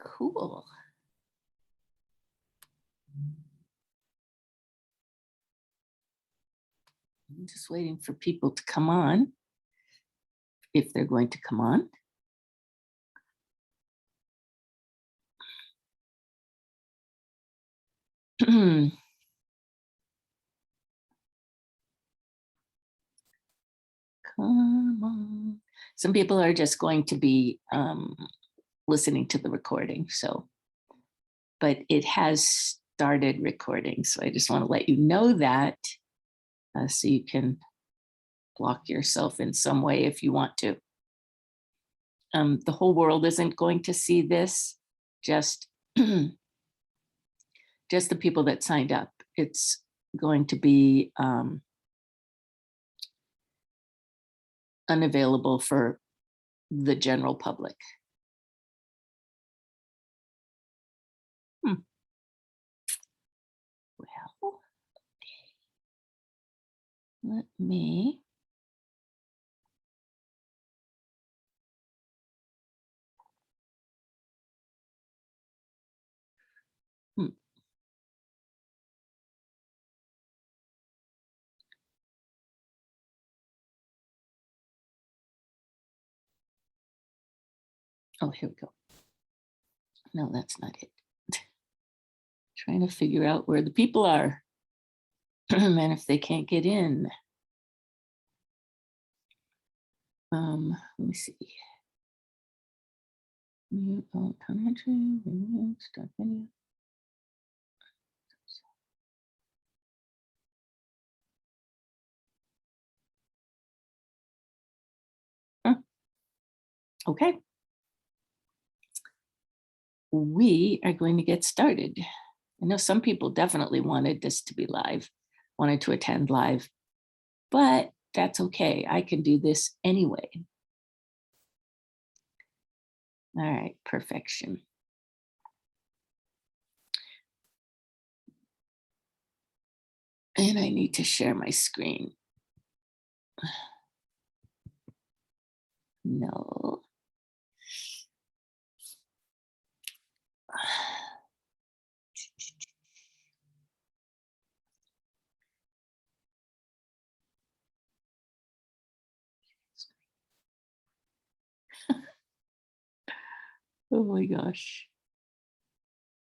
Cool. I'm just waiting for people to come on, if they're going to come on. Come on. Some people are just going to be listening to the recording, so, but it has started recording, so I just want to let you know that so you can block yourself in some way if you want to. The whole world isn't going to see this, just just the people that signed up. It's going to be unavailable for the general public. Well, let me oh, here we go. No, that's not it. Trying to figure out where the people are and if they can't get in. Let me see. Mute all commentary, start video. Okay. We are going to get started. I know some people definitely wanted this to be live, wanted to attend live, but that's okay. I can do this anyway. All right, perfection. And I need to share my screen. No. Oh my gosh.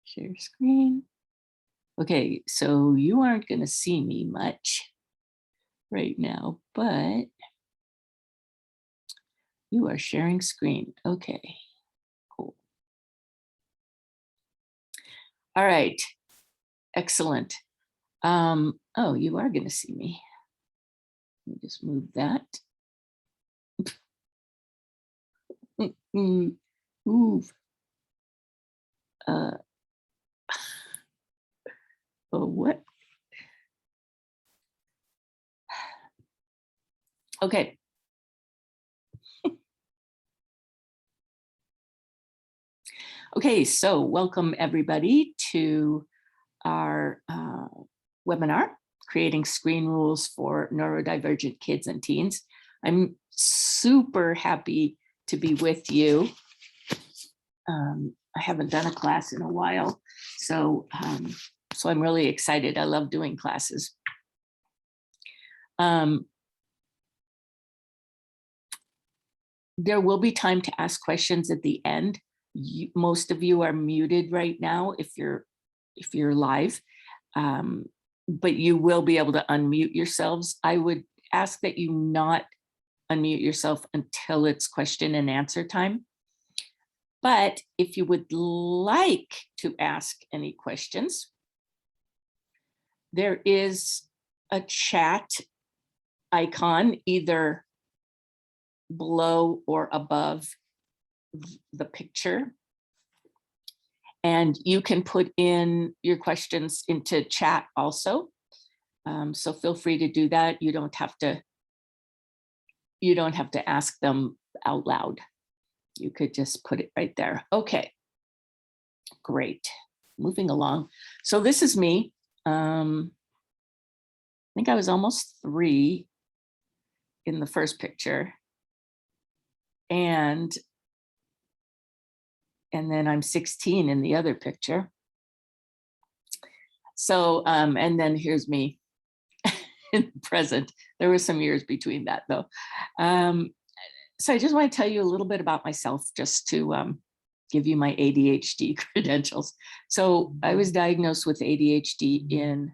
Share screen. Okay, so you aren't going to see me much right now, but you are sharing screen. Okay, cool. All right, excellent. Oh, you are going to see me. Let me just move that. Move. Oh, what? Okay. Okay, so welcome everybody to our webinar, Creating Screen Rules for Neurodivergent Kids and Teens. I'm super happy to be with you. I haven't done a class in a while, so I'm really excited. I love doing classes. There will be time to ask questions at the end. Most of you are muted right now if you're live, but you will be able to unmute yourselves. I would ask that you not unmute yourself until it's question and answer time. But if you would like to ask any questions, there is a chat icon either below or above the picture. And you can put in your questions into chat also. So feel free to do that. You don't have to ask them out loud. You could just put it right there. Okay, great. Moving along. So this is me. I think I was almost 3 in the first picture. And and then I'm 16 in the other picture. So, and then here's me in the present. There were some years between that though. So I just want to tell you a little bit about myself, just to give you my ADHD credentials. So I was diagnosed with ADHD in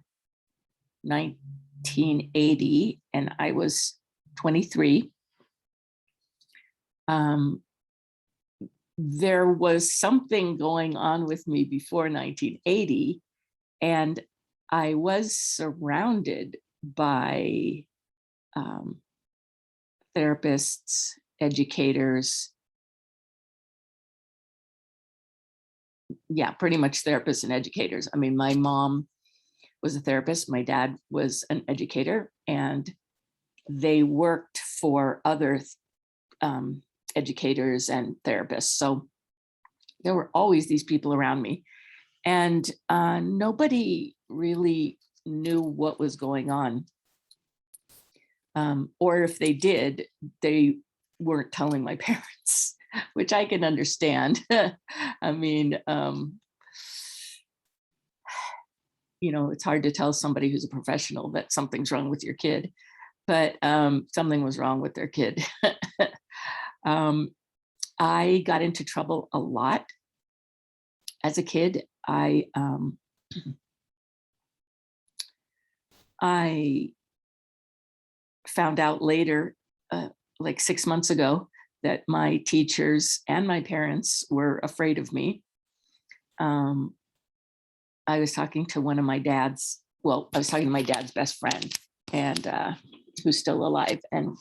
1980, and I was 23. There was something going on with me before 1980, and I was surrounded by therapists, educators, yeah, pretty much therapists and educators. I mean, my mom was a therapist, my dad was an educator, and they worked for other educators and therapists. So there were always these people around me, and nobody really knew what was going on. Or if they did, they weren't telling my parents, which I can understand. I mean, you know, it's hard to tell somebody who's a professional that something's wrong with your kid, but something was wrong with their kid. I got into trouble a lot as a kid. I found out later, like 6 months ago, that my teachers and my parents were afraid of me. I was talking to one of my dad's, well, I was talking to my dad's best friend, and who's still alive, and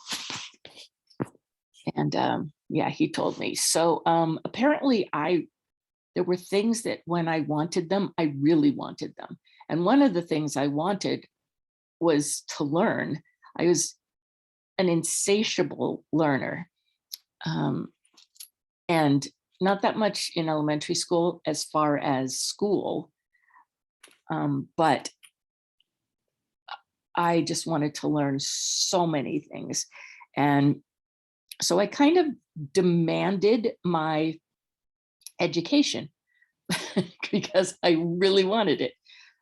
yeah, he told me. So apparently there were things that when I wanted them, I really wanted them. And one of the things I wanted was to learn. I was an insatiable learner, and not that much in elementary school as far as school, but I just wanted to learn so many things. And so I kind of demanded my education because I really wanted it.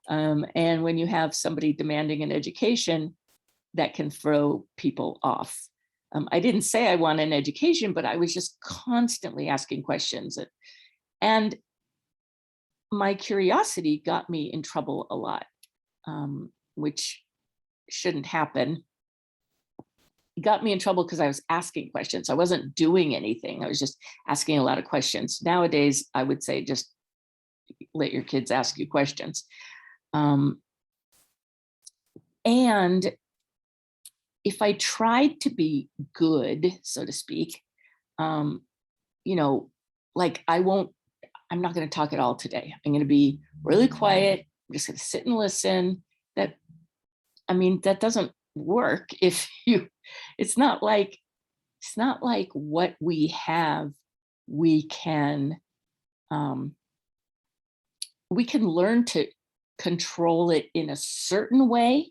And when you have somebody demanding an education, that can throw people off. I didn't say I want an education, but I was just constantly asking questions. And my curiosity got me in trouble a lot, which shouldn't happen. It got me in trouble because I was asking questions. I wasn't doing anything. I was just asking a lot of questions. Nowadays, I would say just let your kids ask you questions. And if I tried to be good, so to speak, you know, like I'm not going to talk at all today. I'm going to be really quiet. I'm just going to sit and listen. That doesn't work if it's not like what we have, we can learn to control it in a certain way,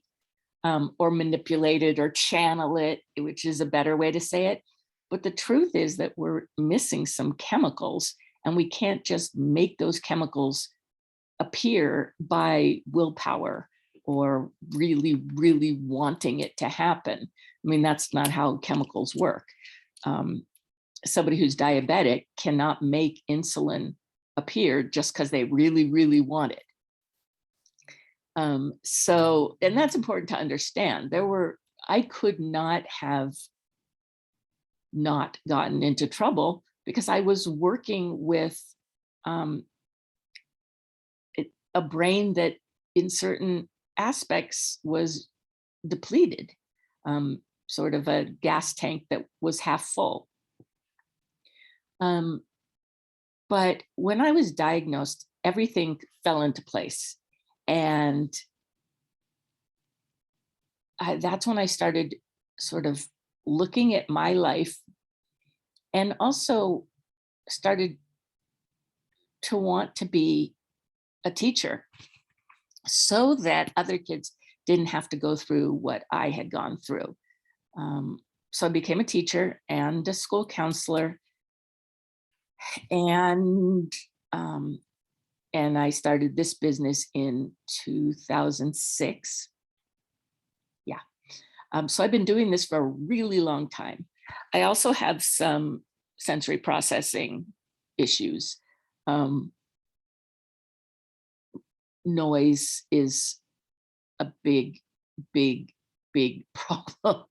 or manipulate it or channel it, which is a better way to say it. But the truth is that we're missing some chemicals, and we can't just make those chemicals appear by willpower or really, really wanting it to happen. I mean, that's not how chemicals work. Somebody who's diabetic cannot make insulin appear just because they really, really want it. So, and that's important to understand. I could not have not gotten into trouble because I was working with a brain that in certain aspects was depleted, sort of a gas tank that was half full. But when I was diagnosed, everything fell into place. And that's when I started sort of looking at my life, and also started to want to be a teacher so that other kids didn't have to go through what I had gone through. So I became a teacher and a school counselor, And and I started this business in 2006. Yeah. So I've been doing this for a really long time. I also have some sensory processing issues. Um, Noise is a big, big, big problem.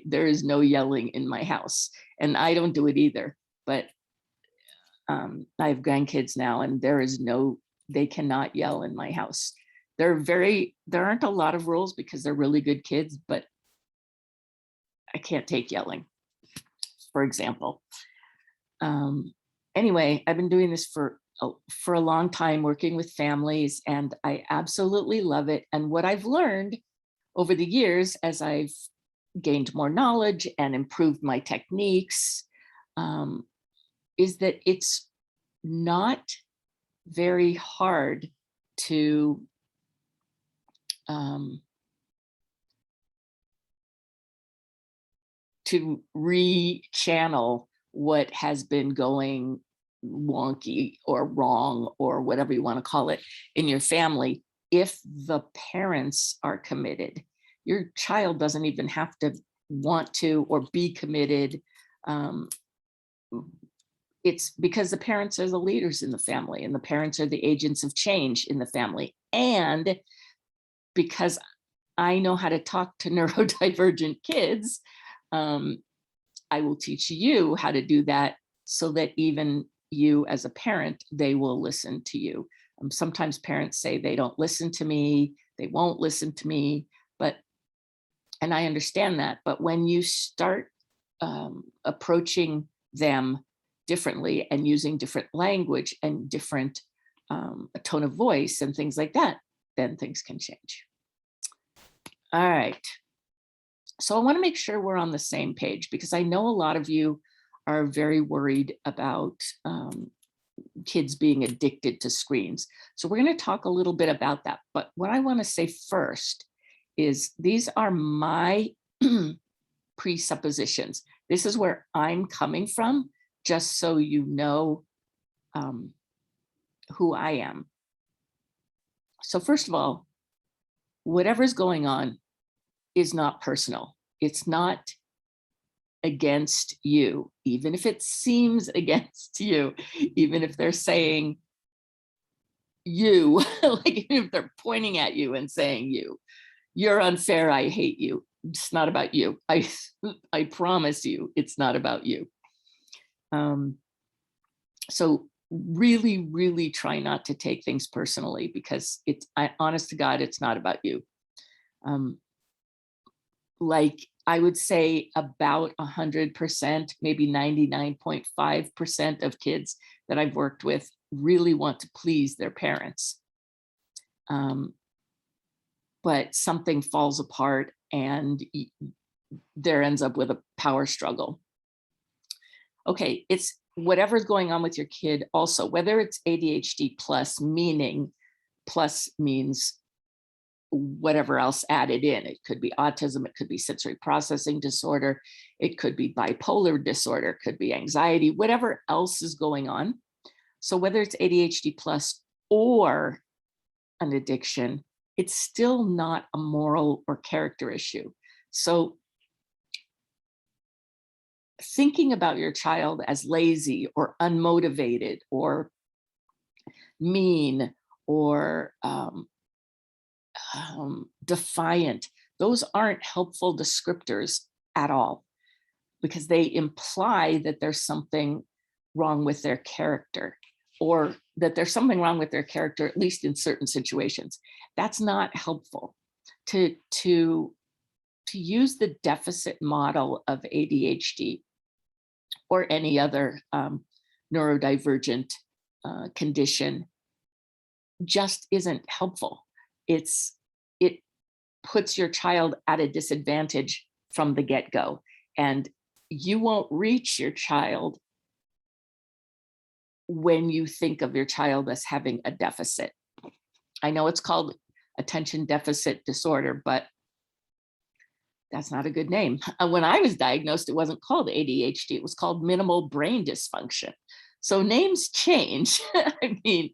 There is no yelling in my house, and I don't do it either. But I have grandkids now, and they cannot yell in my house. There aren't a lot of rules because they're really good kids, but I can't take yelling, for example. Anyway, I've been doing this for a long time, working with families, and I absolutely love it. And what I've learned over the years, as I've gained more knowledge and improved my techniques, is that it's not very hard to rechannel what has been going wonky or wrong or whatever you want to call it in your family if the parents are committed. Your child doesn't even have to want to or be committed. It's because the parents are the leaders in the family, and the parents are the agents of change in the family. And because I know how to talk to neurodivergent kids, I will teach you how to do that so that even you as a parent, they will listen to you. Sometimes parents say they don't listen to me, they won't listen to me, and I understand that. But when you start approaching them differently and using different language and different a tone of voice and things like that, then things can change. All right. So I want to make sure we're on the same page, because I know a lot of you are very worried about kids being addicted to screens. So we're going to talk a little bit about that. But what I want to say first is these are my presuppositions. This is where I'm coming from, just so you know who I am. So first of all, whatever's going on is not personal. It's not against you, even if it seems against you, even if they're saying you, like even if they're pointing at you and saying you're unfair, I hate you. It's not about you. I promise you, it's not about you. So really, really try not to take things personally, because honest to God, it's not about you. Like I would say about 100%, maybe 99.5% of kids that I've worked with really want to please their parents. But something falls apart and there ends up with a power struggle. Okay, it's whatever's going on with your kid also, whether it's ADHD plus, meaning plus means whatever else added in. It could be autism, it could be sensory processing disorder, it could be bipolar disorder, it could be anxiety, whatever else is going on. So whether it's ADHD plus or an addiction, it's still not a moral or character issue. So thinking about your child as lazy or unmotivated or mean or defiant, those aren't helpful descriptors at all, because they imply that there's something wrong with their character, or that there's something wrong with their character, at least in certain situations. That's not helpful. To use the deficit model of ADHD or any other neurodivergent condition just isn't helpful. It puts your child at a disadvantage from the get-go, and you won't reach your child when you think of your child as having a deficit. I know it's called attention deficit disorder, but that's not a good name. When I was diagnosed, it wasn't called ADHD, it was called minimal brain dysfunction. So names change. I mean,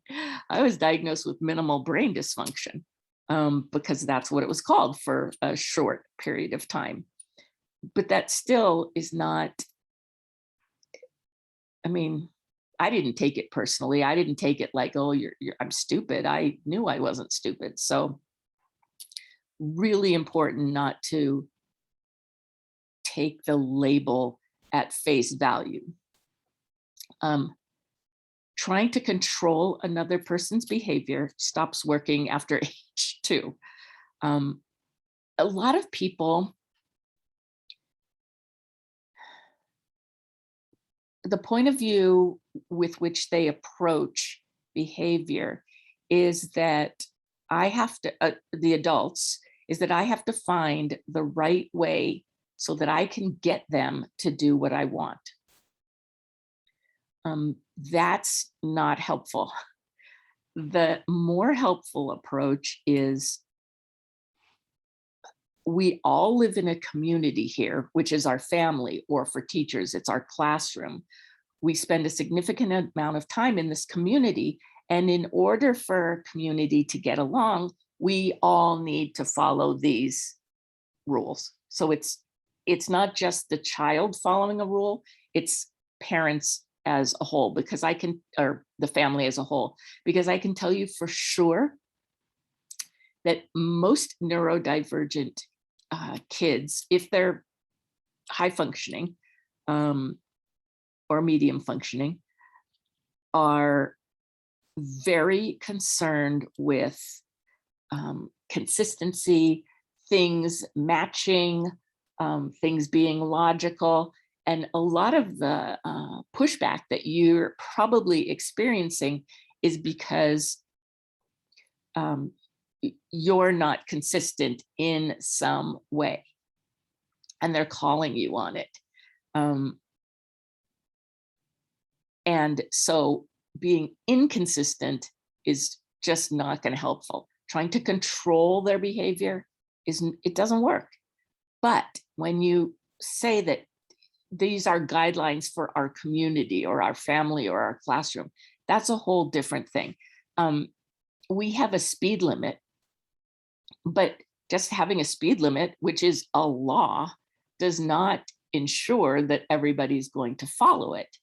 I was diagnosed with minimal brain dysfunction because that's what it was called for a short period of time. But that still is not, I mean, I didn't take it personally. I didn't take it like, oh, I'm stupid. I knew I wasn't stupid. So really important not to take the label at face value. Trying to control another person's behavior stops working after age 2. A lot of people, the point of view with which they approach behavior is that I have to, the adults, is that I have to find the right way so that I can get them to do what I want. That's not helpful. The more helpful approach is we all live in a community here, which is our family, or for teachers, it's our classroom. We spend a significant amount of time in this community. And in order for a community to get along, we all need to follow these rules. So it's not just the child following a rule, it's parents as a whole, because I can, or the family as a whole, because I can tell you for sure that most neurodivergent kids, if they're high functioning or medium functioning, are very concerned with consistency, things matching, things being logical. And a lot of the pushback that you're probably experiencing is because you're not consistent in some way, and they're calling you on it. And so being inconsistent is just not going to helpful. Trying to control their behavior it doesn't work. But when you say that these are guidelines for our community or our family or our classroom, that's a whole different thing. We have a speed limit, but just having a speed limit, which is a law, does not ensure that everybody's going to follow it.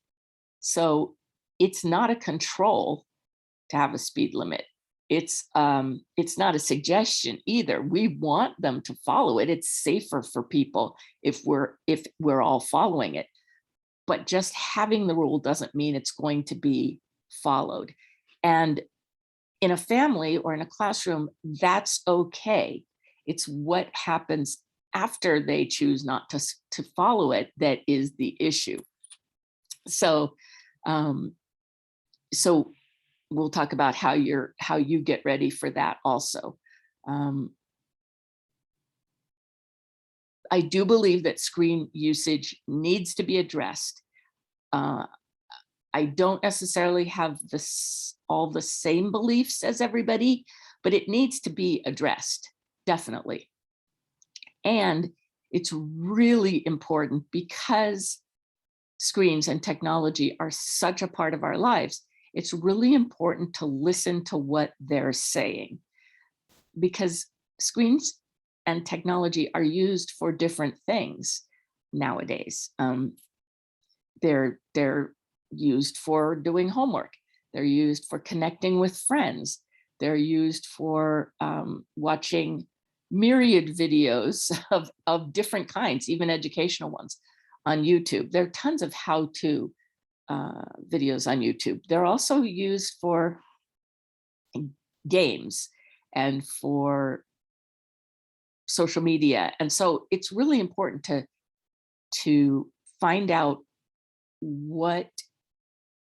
So it's not a control to have a speed limit. It's not a suggestion either. We want them to follow it. It's safer for people if we're all following it. But just having the rule doesn't mean it's going to be followed. And in a family or in a classroom, that's okay. It's what happens after they choose not to follow it that is the issue. So, so we'll talk about how you get ready for that also. I do believe that screen usage needs to be addressed. I don't necessarily have all the same beliefs as everybody, but it needs to be addressed, definitely. And it's really important because screens and technology are such a part of our lives. It's really important to listen to what they're saying, because screens and technology are used for different things nowadays. They're used for doing homework. They're used for connecting with friends. They're used for watching myriad videos of different kinds, even educational ones on YouTube. There are tons of how-to videos on YouTube. They're also used for games and for social media. And so it's really important to find out what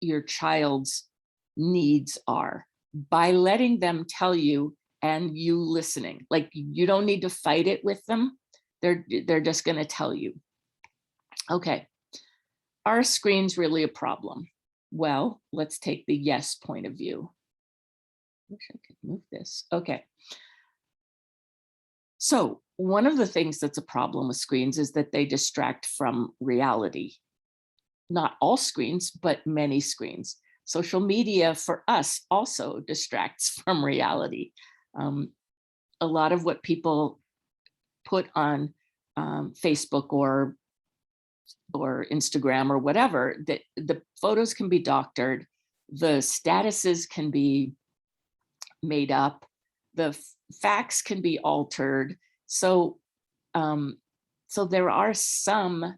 your child's needs are by letting them tell you and you listening. Like, you don't need to fight it with them. They're just going to tell you. Okay, are screens really a problem? Well, let's take the yes point of view. I wish I could move this. Okay. So one of the things that's a problem with screens is that they distract from reality. not all screens, but many screens. Social media for us also distracts from reality. A lot of what people put on Facebook or Instagram or whatever, that the photos can be doctored, the statuses can be made up, the facts can be altered. So so there are some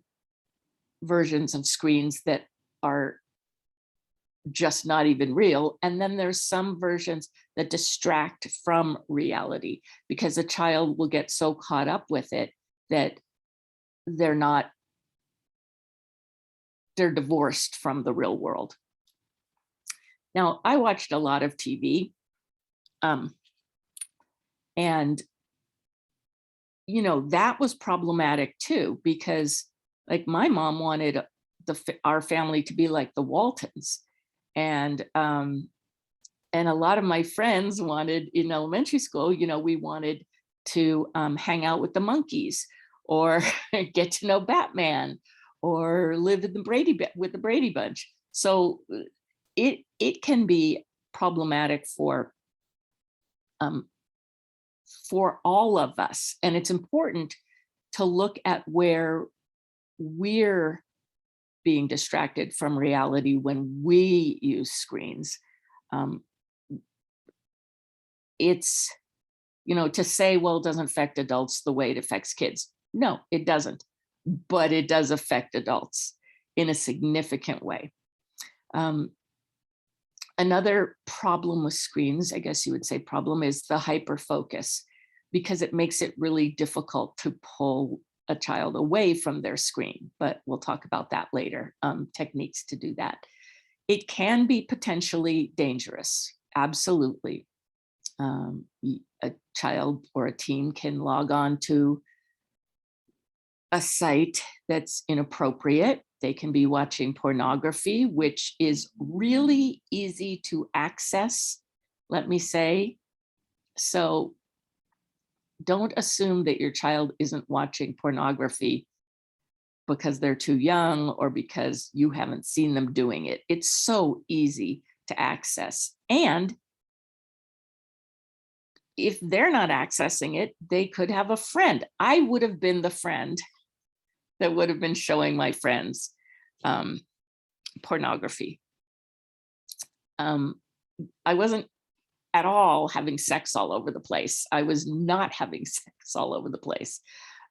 versions of screens that are just not even real. And then there's some versions that distract from reality, because a child will get so caught up with it that they're divorced from the real world. Now, I watched a lot of TV, and that was problematic too, because like my mom wanted our family to be like the Waltons, and a lot of my friends wanted, in elementary school, we wanted to hang out with the monkeys, or get to know Batman, or live in with the Brady Bunch. So it can be problematic for all of us, and it's important to look at where we're being distracted from reality when we use screens. It's, to say, well, it doesn't affect adults the way it affects kids. No, it doesn't, but it does affect adults in a significant way. Another problem with screens, I guess you would say problem, is the hyper focus, because it makes it really difficult to pull a child away from their screen. But we'll talk about that later, techniques to do that. It can be potentially dangerous, absolutely. A child or a teen can log on to a site that's inappropriate. They can be watching pornography, which is really easy to access, let me say. So don't assume that your child isn't watching pornography because they're too young or because you haven't seen them doing it. It's so easy to access. And if they're not accessing it, they could have a friend. I would have been the friend that would have been showing my friends pornography. I wasn't at all having sex all over the place. I was not having sex all over the place,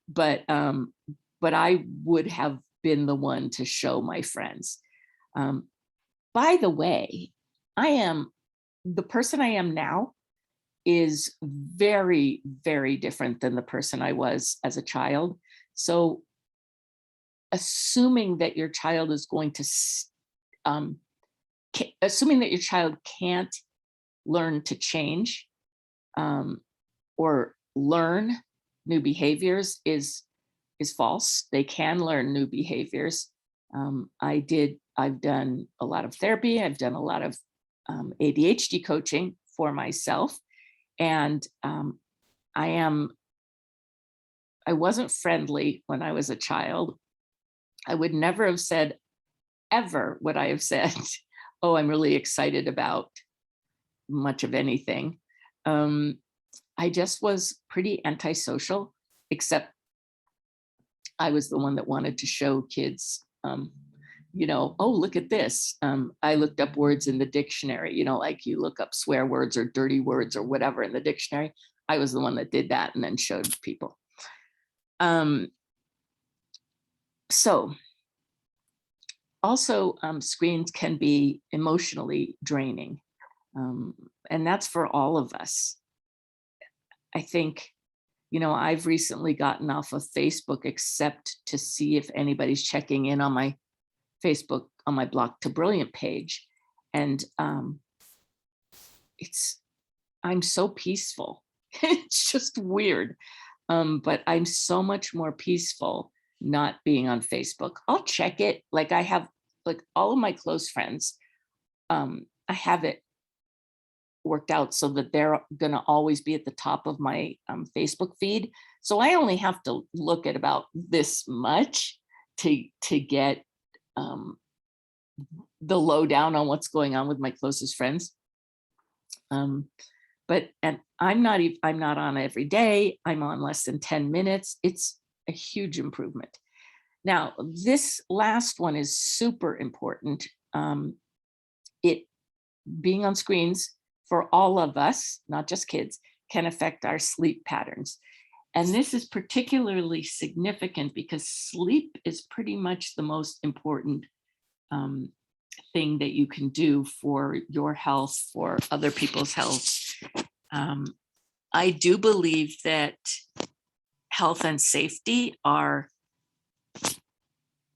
but I would have been the one to show my friends. By the way, the person I am now is very, very different than the person I was as a child. So assuming that your child is going to, assuming that your child can't learn to change or learn new behaviors is false. They can learn new behaviors. I've done a lot of therapy. I've done a lot of ADHD coaching for myself. And I wasn't friendly when I was a child. I would never have said ever what I have said. Oh, I'm really excited about much of anything. I just was pretty antisocial, except I was the one that wanted to show kids, oh, look at this. I looked up words in the dictionary, like you look up swear words or dirty words or whatever in the dictionary. I was the one that did that and then showed people. So also screens can be emotionally draining. And that's for all of us. I think, I've recently gotten off of Facebook except to see if anybody's checking in on my Facebook, on my Block to Brilliant page. And I'm so peaceful. It's just weird. But I'm so much more peaceful not being on Facebook. I'll check it. Like I have, like all of my close friends, I have it worked out so that they're going to always be at the top of my Facebook feed. So I only have to look at about this much to get the lowdown on what's going on with my closest friends. And I'm not on every day. I'm on less than 10 minutes. It's a huge improvement. Now, this last one is super important. It being on screens for all of us, not just kids, can affect our sleep patterns. And this is particularly significant because sleep is pretty much the most important thing that you can do for your health, for other people's health. I do believe that health and safety are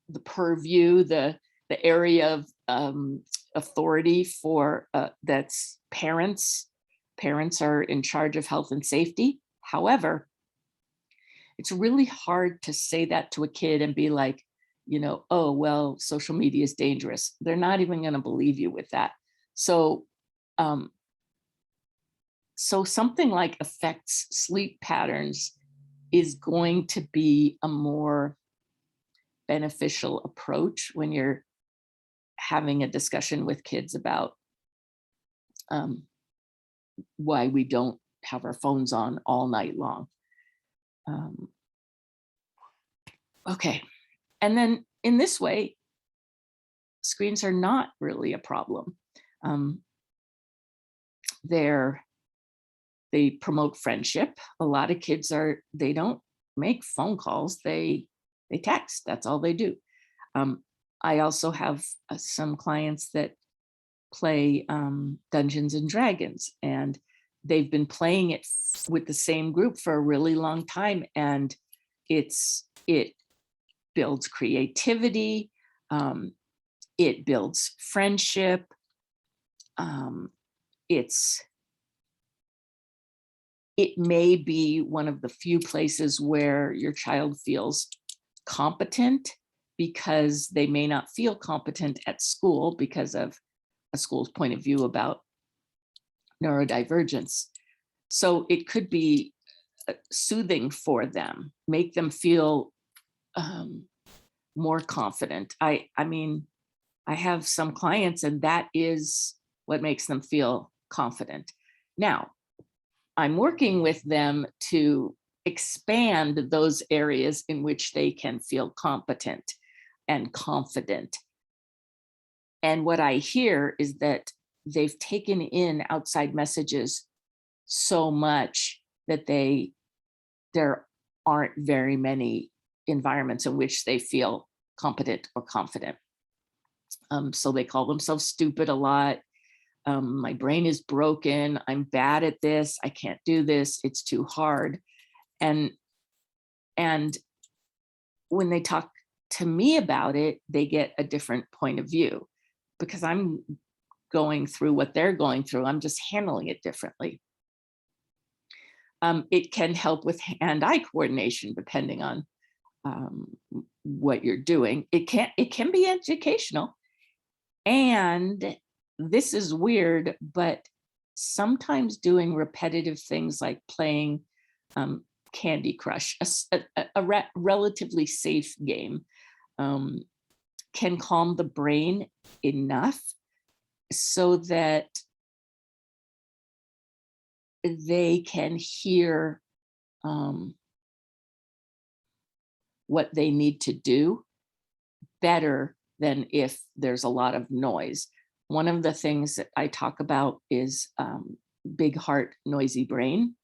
the purview, the area of authority for that's parents. Parents are in charge of health and safety. However, it's really hard to say that to a kid and be like, oh, well, social media is dangerous. They're not even going to believe you with that. So something like affects sleep patterns is going to be a more beneficial approach when you're having a discussion with kids about why we don't have our phones on all night long. Okay. And then in this way, screens are not really a problem. They promote friendship. A lot of kids they don't make phone calls. They text. That's all they do. I also have some clients that play Dungeons and Dragons, and they've been playing it with the same group for a really long time. And it builds creativity. It builds friendship. It may be one of the few places where your child feels competent, because they may not feel competent at school because of a school's point of view about neurodivergence. So it could be soothing for them, make them feel more confident. I mean, I have some clients and that is what makes them feel confident. Now, I'm working with them to expand those areas in which they can feel competent and confident. And what I hear is that they've taken in outside messages so much that there aren't very many environments in which they feel competent or confident. So they call themselves stupid a lot. My brain is broken. I'm bad at this. I can't do this. It's too hard. And when they talk to me about it, they get a different point of view because I'm going through what they're going through. I'm just handling it differently. It can help with hand-eye coordination, depending on what you're doing. It can be educational. And this is weird, but sometimes doing repetitive things like playing Candy Crush, a relatively safe game, can calm the brain enough so that they can hear what they need to do better than if there's a lot of noise. One of the things that I talk about is big heart, noisy brain.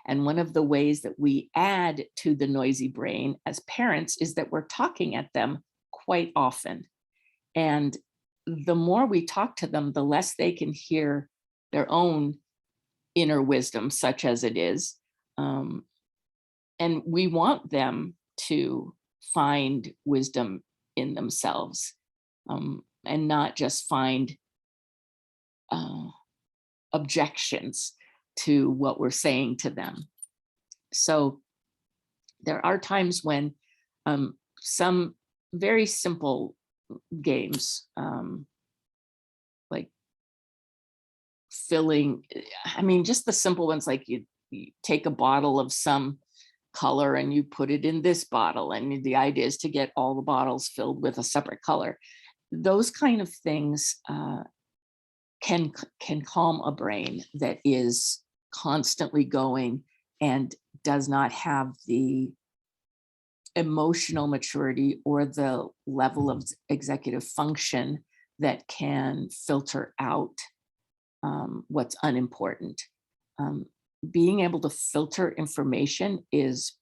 And one of the ways that we add to the noisy brain as parents is that we're talking at them quite often. And the more we talk to them, the less they can hear their own inner wisdom, such as it is. And we want them to find wisdom in themselves, and not just find objections to what we're saying to them. So there are times when some very simple games, like filling, I mean, just the simple ones, like you take a bottle of some color and you put it in this bottle, and the idea is to get all the bottles filled with a separate color. those kind of things can calm a brain that is constantly going and does not have the emotional maturity or the level of executive function that can filter out what's unimportant. Being able to filter information is,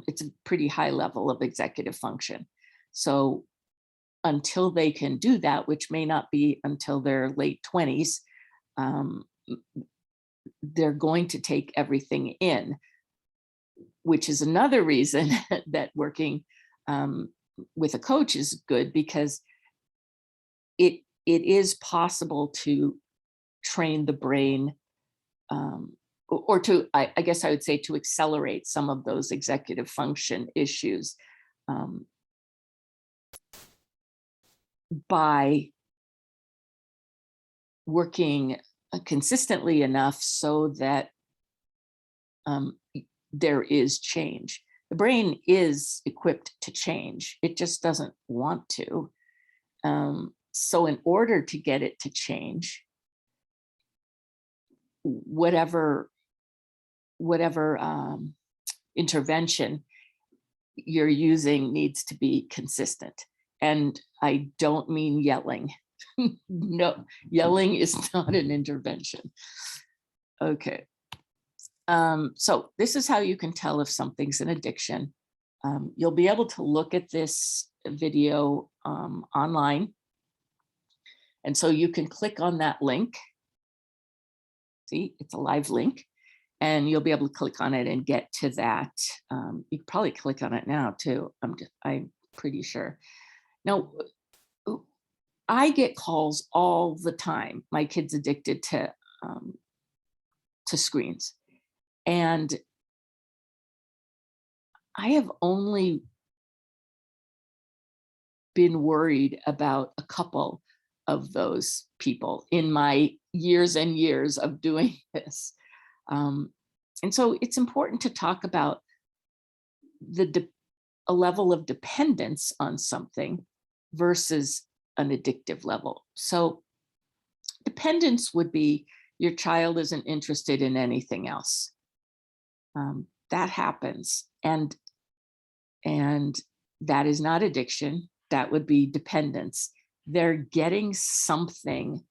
it's a pretty high level of executive function. So until they can do that, which may not be until their late 20s, they're going to take everything in, which is another reason that working with a coach is good, because it is possible to train the brain, or to, I guess I would say, to accelerate some of those executive function issues by working consistently enough so that there is change. The brain is equipped to change. It just doesn't want to. So in order to get it to change, whatever intervention you're using needs to be consistent. And I don't mean yelling. No, yelling is not an intervention. Okay. So this is how you can tell if something's an addiction. You'll be able to look at this video online. And so you can click on that link. See, it's a live link, and you'll be able to click on it and get to that. You can probably click on it now too. I'm pretty sure. Now, I get calls all the time. My kid's addicted to screens. And I have only been worried about a couple of those people in my years and years of doing this. And so it's important to talk about a level of dependence on something versus an addictive level. So dependence would be your child isn't interested in anything else. That happens. And that is not addiction. That would be dependence. They're getting something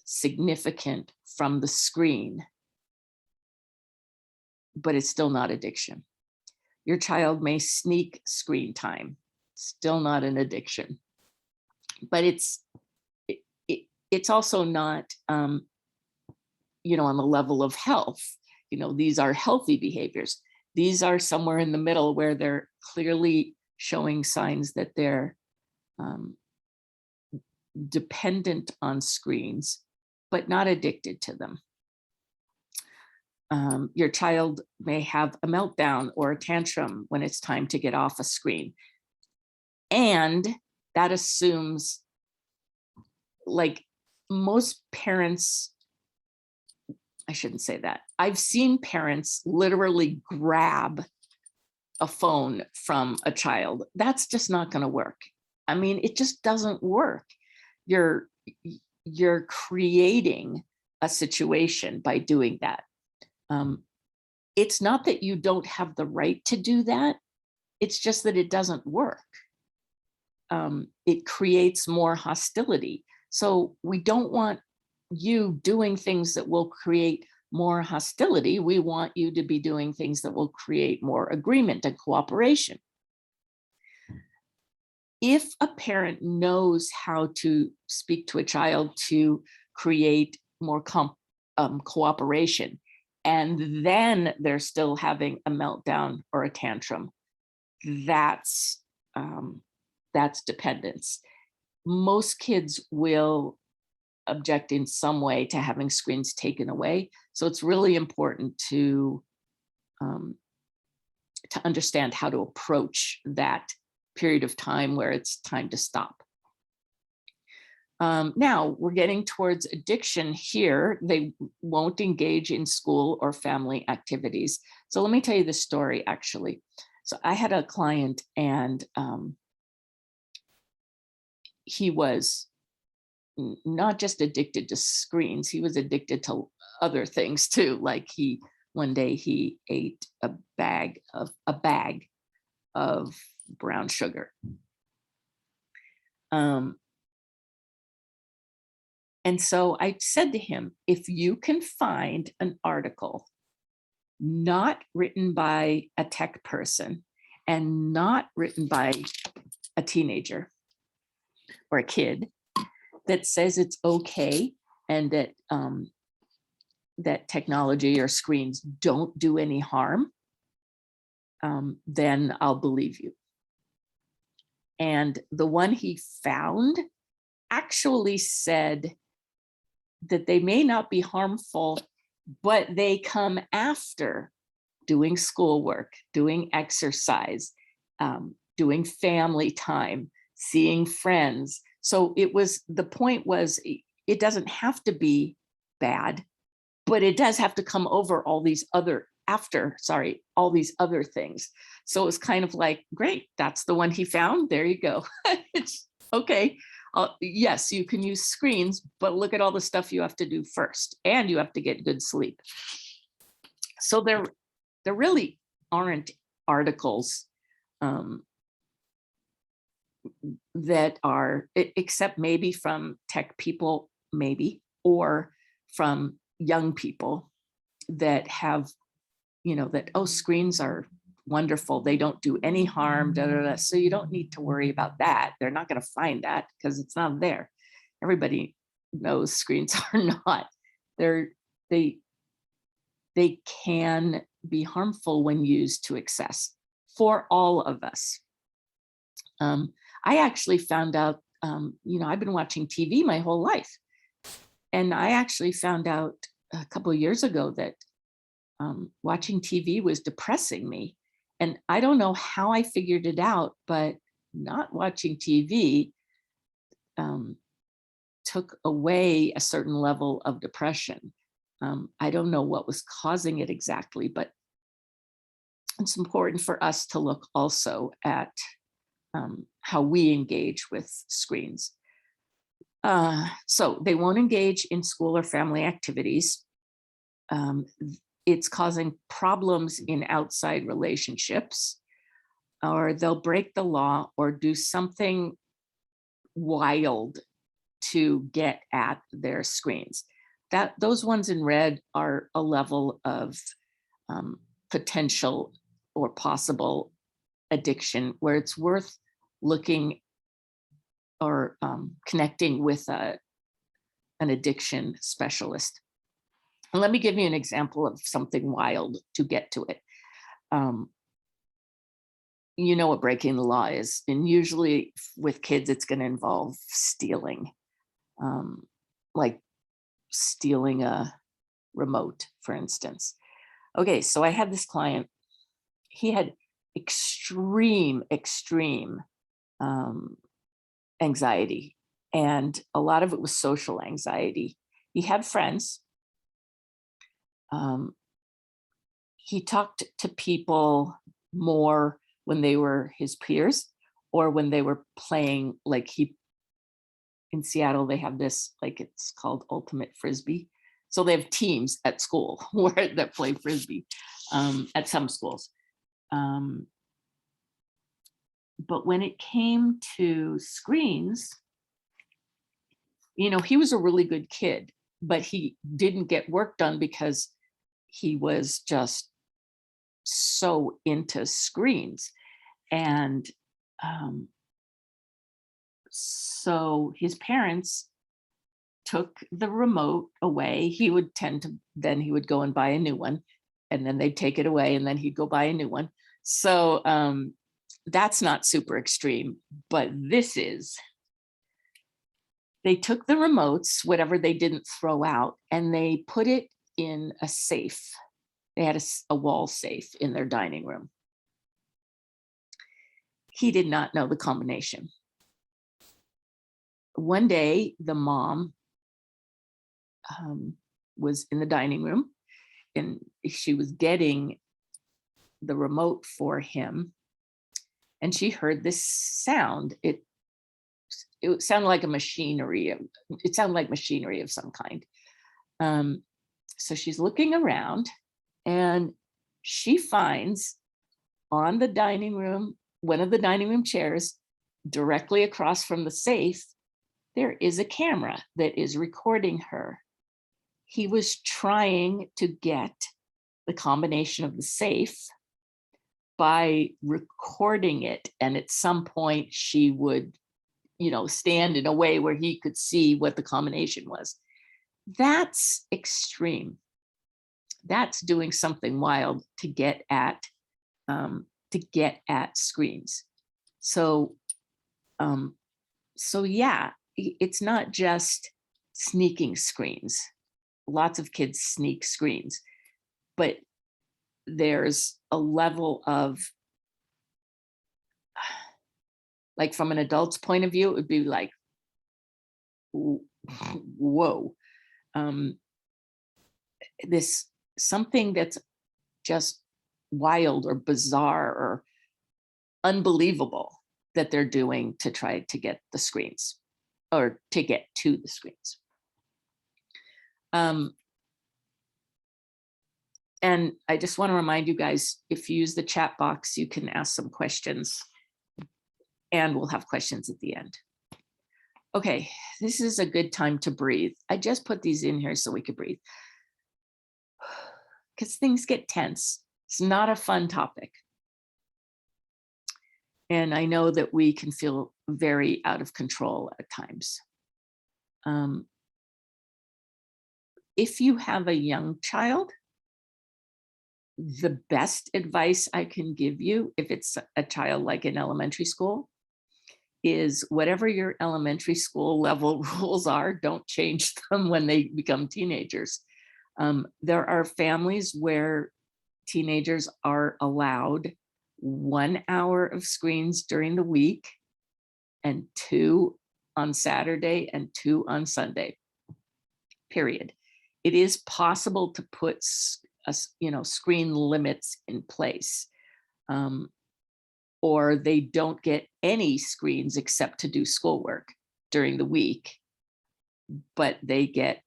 significant from the screen, but it's still not addiction. Your child may sneak screen time, still not an addiction. But it's also not, on the level of health. These are healthy behaviors. These are somewhere in the middle where they're clearly showing signs that they're dependent on screens, but not addicted to them. Your child may have a meltdown or a tantrum when it's time to get off a screen. And that assumes, like, most parents, I shouldn't say that. I've seen parents literally grab a phone from a child. That's just not going to work. I mean, it just doesn't work. You're creating a situation by doing that. It's not that you don't have the right to do that. It's just that it doesn't work. It creates more hostility. So we don't want you doing things that will create more hostility. We want you to be doing things that will create more agreement and cooperation. If a parent knows how to speak to a child to create more cooperation, and then they're still having a meltdown or a tantrum, that's dependence. Most kids will object in some way to having screens taken away. So it's really important to understand how to approach that period of time where it's time to stop. Now we're getting towards addiction here. They won't engage in school or family activities. So let me tell you the story, actually. So I had a client, and he was not just addicted to screens, he was addicted to other things too. Like one day he ate a bag of brown sugar. And so I said to him, if you can find an article not written by a tech person and not written by a teenager or a kid that says it's okay and that that technology or screens don't do any harm, then I'll believe you. And the one he found actually said that they may not be harmful, but they come after doing schoolwork, doing exercise, doing family time, seeing friends. So the point was, it doesn't have to be bad, but it does have to come over all these other things. So it's kind of like, great, that's the one he found. There you go. It's okay. Yes, you can use screens, but look at all the stuff you have to do first, and you have to get good sleep. So there really aren't articles that are, except maybe from tech people, maybe, or from young people that have, that, oh, screens are wonderful, they don't do any harm, da, da, da. So you don't need to worry about that. They're not going to find that because it's not there. Everybody knows screens are not. They can be harmful when used to excess for all of us. I actually found out, I've been watching TV my whole life. And I actually found out a couple of years ago that watching TV was depressing me. And I don't know how I figured it out, but not watching TV took away a certain level of depression. I don't know what was causing it exactly, but it's important for us to look also at how we engage with screens. So they won't engage in school or family activities. It's causing problems in outside relationships, or they'll break the law or do something wild to get at their screens. Those ones in red are a level of potential or possible addiction where it's worth looking or connecting with an addiction specialist. And let me give you an example of something wild to get to it. You know what breaking the law is, and usually with kids, it's going to involve stealing, like stealing a remote, for instance. Okay, so I had this client. He had extreme anxiety, and a lot of it was social anxiety. He had friends. He talked to people more when they were his peers or when they were playing, like in Seattle, they have this, like it's called Ultimate Frisbee. So they have teams at school that play Frisbee at some schools. But when it came to screens, he was a really good kid, but he didn't get work done because he was just so into screens. And so his parents took the remote away. He would then he would go and buy a new one, and then they'd take it away, and then he'd go buy a new one. So that's not super extreme, but this is. They took the remotes, whatever they didn't throw out, and they put it in a safe. They had a wall safe in their dining room. He did not know the combination. One day, the mom was in the dining room, and she was getting the remote for him, and she heard this sound. it sounded like a machinery. It sounded like machinery of some kind. So she's looking around and she finds on the dining room, one of the dining room chairs, directly across from the safe, there is a camera that is recording her. He was trying to get the combination of the safe by recording it. And at some point she would, stand in a way where he could see what the combination was. That's extreme. That's doing something wild to get at screens. So yeah, it's not just sneaking screens. Lots of kids sneak screens, but there's a level of, like, from an adult's point of view, it would be like, whoa, this something that's just wild or bizarre or unbelievable that they're doing to try to get the screens or to get to the screens. And I just want to remind you guys, if you use the chat box, you can ask some questions and we'll have questions at the end. Okay, this is a good time to breathe. I just put these in here so we could breathe, because things get tense. It's not a fun topic. And I know that we can feel very out of control at times. If you have a young child, the best advice I can give you, if it's a child like in elementary school, is whatever your elementary school level rules are, don't change them when they become teenagers. There are families where teenagers are allowed 1 hour of screens during the week and 2 on Saturday and 2 on Sunday, period. It is possible to put screen limits in place, or they don't get any screens except to do schoolwork during the week, but they get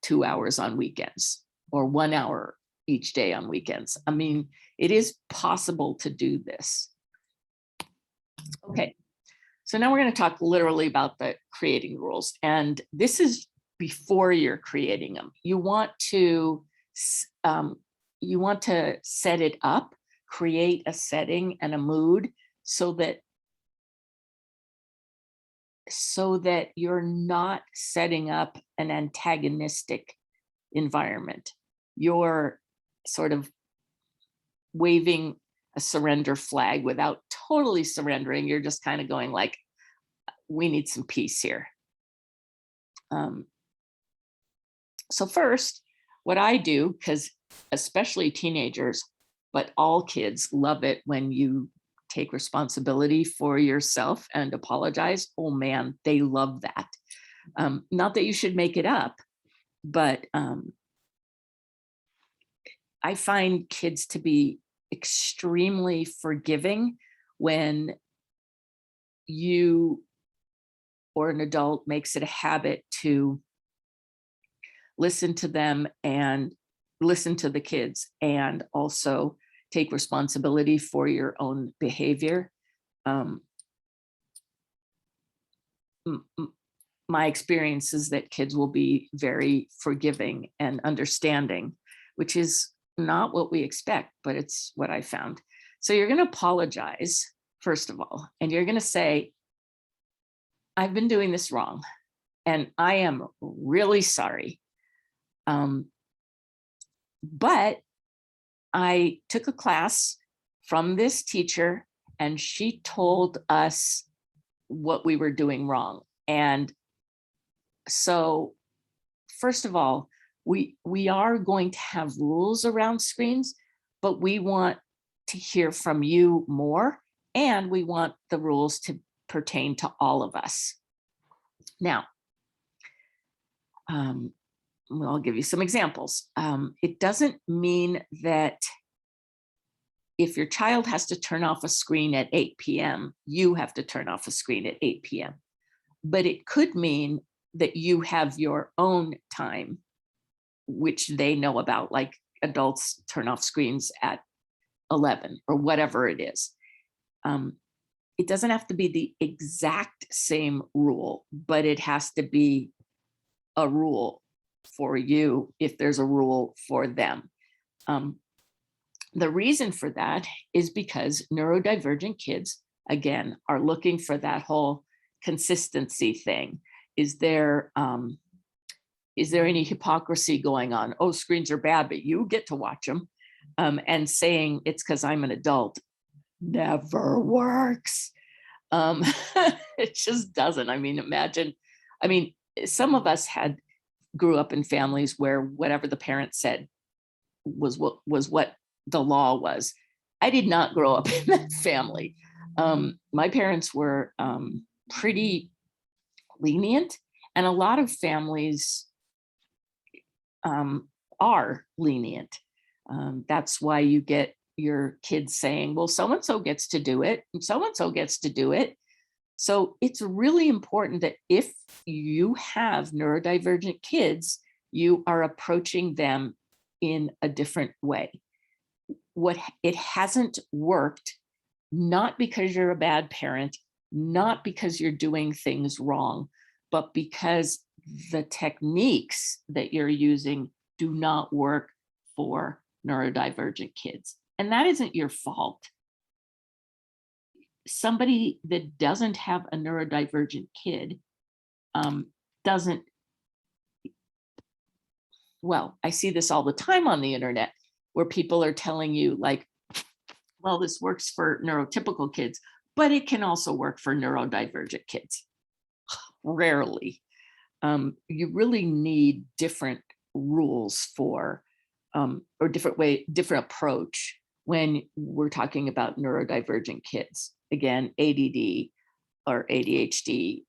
2 hours on weekends or 1 hour each day on weekends. I mean, it is possible to do this. Okay, so now we're going to talk literally about the creating rules, and this is before you're creating them. You want to set it up, create a setting and a mood so that you're not setting up an antagonistic environment. You're sort of waving a surrender flag without totally surrendering. You're just kind of going like, we need some peace here. So first, what I do, because especially teenagers, but all kids love it when you take responsibility for yourself and apologize. Oh man, they love that. Not that you should make it up, but I find kids to be extremely forgiving when you or an adult makes it a habit to listen to them and listen to the kids and also take responsibility for your own behavior. My experience is that kids will be very forgiving and understanding, which is not what we expect, but it's what I found. So you're going to apologize, first of all, and you're going to say, I've been doing this wrong, and I am really sorry. But I took a class from this teacher, and she told us what we were doing wrong. And so, first of all, we are going to have rules around screens, but we want to hear from you more, and we want the rules to pertain to all of us. Now, I'll give you some examples. It doesn't mean that if your child has to turn off a screen at 8 p.m., you have to turn off a screen at 8 p.m. But it could mean that you have your own time, which they know about, like adults turn off screens at 11 or whatever it is. It doesn't have to be the exact same rule, but it has to be a rule for you if there's a rule for them. The reason for that is because neurodivergent kids, again, are looking for that whole consistency thing. Is there any hypocrisy going on? Oh, screens are bad, but you get to watch them. And saying it's because I'm an adult never works. It just doesn't. I mean, imagine, some of us grew up in families where whatever the parents said was what the law was. I did not grow up in that family. My parents were pretty lenient, and a lot of families are lenient. That's why you get your kids saying, well, so-and-so gets to do it, and so-and-so gets to do it. So it's really important that if you have neurodivergent kids, you are approaching them in a different way. It hasn't worked, not because you're a bad parent, not because you're doing things wrong, but because the techniques that you're using do not work for neurodivergent kids. And that isn't your fault. Somebody that doesn't have a neurodivergent kid doesn't, well, I see this all the time on the internet where people are telling you like, well, this works for neurotypical kids, but it can also work for neurodivergent kids. Rarely. You really need different rules for, or different approach when we're talking about neurodivergent kids. Again, ADD or ADHD,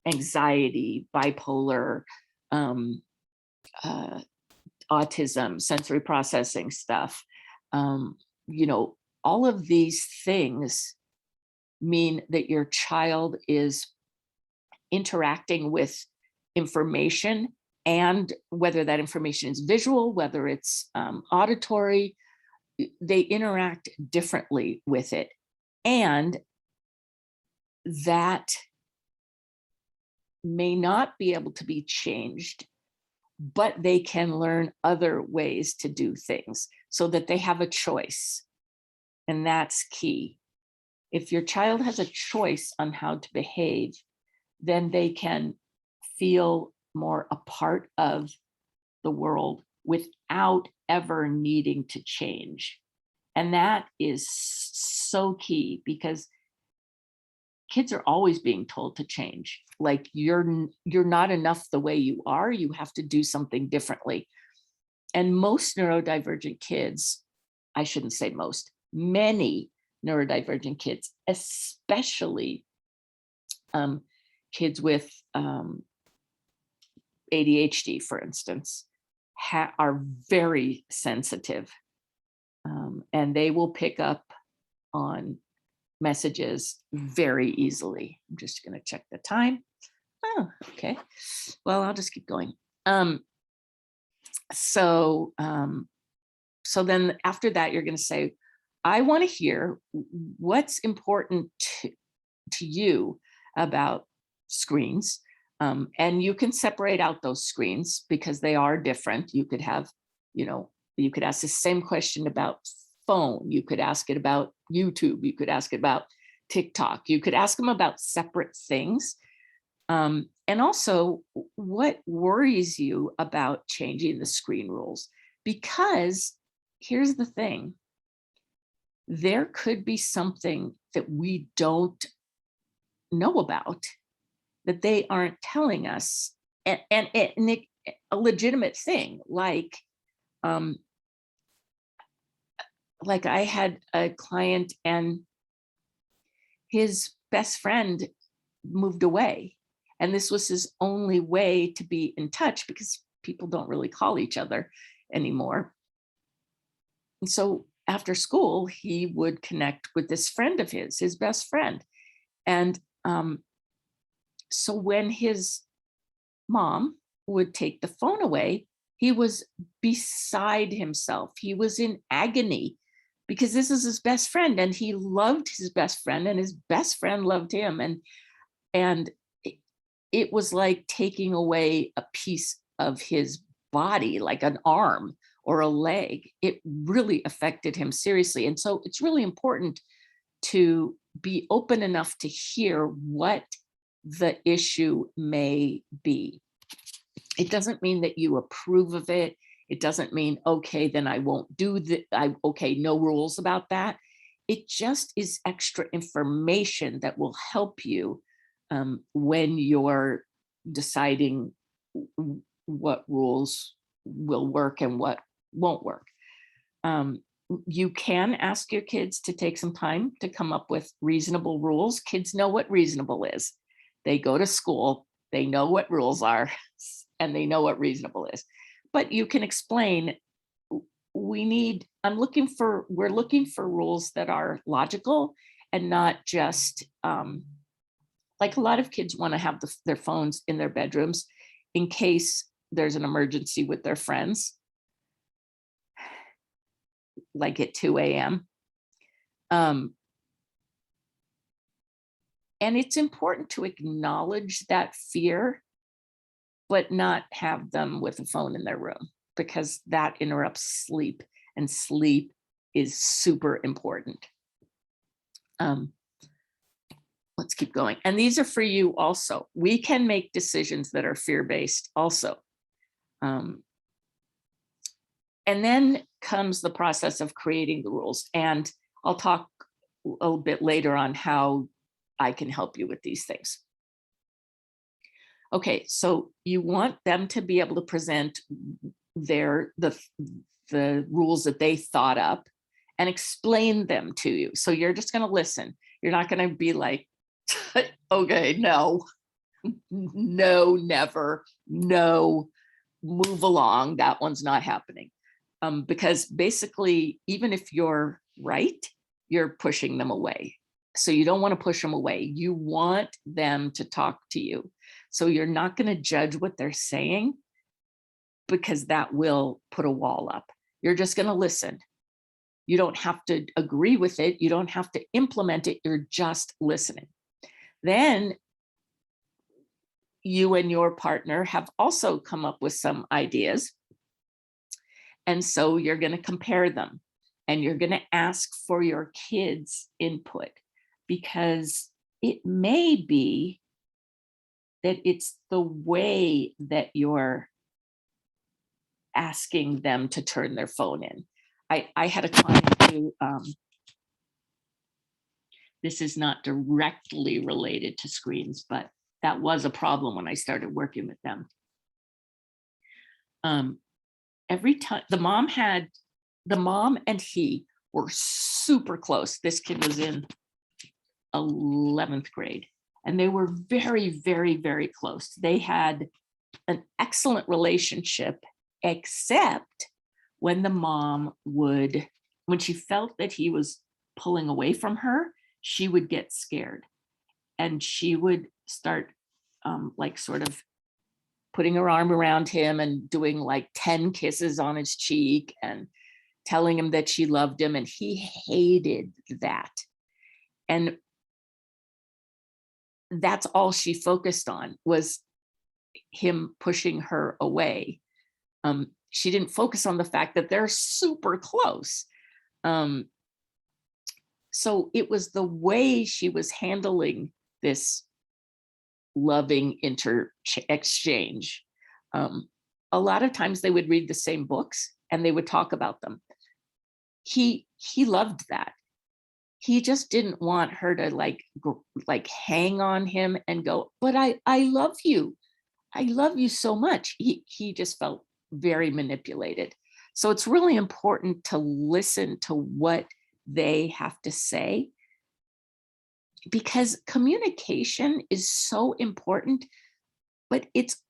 anxiety, bipolar, autism, sensory processing stuff. All of these things mean that your child is interacting with information, and whether that information is visual, whether it's auditory, they interact differently with it. And that may not be able to be changed, but they can learn other ways to do things so that they have a choice. And that's key. If your child has a choice on how to behave, then they can feel more a part of the world without ever needing to change. And that is so key, because kids are always being told to change. Like you're not enough the way you are, you have to do something differently. And most neurodivergent kids, I shouldn't say most, many neurodivergent kids, especially kids with ADHD, for instance, are very sensitive, and they will pick up on messages very easily. I'm just going to check the time. Oh, okay. Well, I'll just keep going. So then after that, you're going to say, I want to hear what's important to you about screens. And you can separate out those screens because they are different. You could have, you could ask the same question about phone. You could ask it about YouTube. You could ask it about TikTok. You could ask them about separate things. And also, what worries you about changing the screen rules? Because here's the thing. There could be something that we don't know about that they aren't telling us, and a legitimate thing, like I had a client and his best friend moved away, and this was his only way to be in touch because people don't really call each other anymore. And so after school, he would connect with this friend of his best friend. And so when his mom would take the phone away, he was beside himself. He was in agony because this is his best friend and he loved his best friend and his best friend loved him. And it was like taking away a piece of his body, like an arm or a leg. It really affected him seriously. And so it's really important to be open enough to hear what the issue may be. It doesn't mean that you approve of it. It doesn't mean, okay, then I won't do okay, no rules about that. It just is extra information that will help you when you're deciding what rules will work and what won't work. You can ask your kids to take some time to come up with reasonable rules. Kids know what reasonable is. They go to school, they know what rules are, and they know what reasonable is. But you can explain, we're looking for rules that are logical and not just, like a lot of kids want to have their phones in their bedrooms in case there's an emergency with their friends, like at 2 a.m. And it's important to acknowledge that fear, but not have them with a phone in their room, because that interrupts sleep, and sleep is super important. Let's keep going. And these are for you also. We can make decisions that are fear-based also. And then comes the process of creating the rules. And I'll talk a little bit later on how I can help you with these things. Okay, so you want them to be able to present the rules that they thought up and explain them to you. So you're just going to listen. You're not going to be like, okay, no, never, no, move along. That one's not happening. Because basically, even if you're right, you're pushing them away. So you don't want to push them away. You want them to talk to you. So you're not going to judge what they're saying, because that will put a wall up. You're just going to listen. You don't have to agree with it. You don't have to implement it. You're just listening. Then you and your partner have also come up with some ideas. And so you're going to compare them, and you're going to ask for your kids' input, because it may be that it's the way that you're asking them to turn their phone in. I had a client who, this is not directly related to screens, but that was a problem when I started working with them. Every time the mom and he were super close. This kid was in 11th grade, and they were very, very, very close. They had an excellent relationship, except when the mom when she felt that he was pulling away from her, she would get scared, and she would start like sort of putting her arm around him and doing like 10 kisses on his cheek and telling him that she loved him, and he hated that. And that's all she focused on, was him pushing her away. She didn't focus on the fact that they're super close. So it was the way she was handling this loving exchange. A lot of times they would read the same books and they would talk about them. He loved that. He just didn't want her to like hang on him and go, but I love you. I love you so much. He just felt very manipulated. So it's really important to listen to what they have to say, because communication is so important, but it's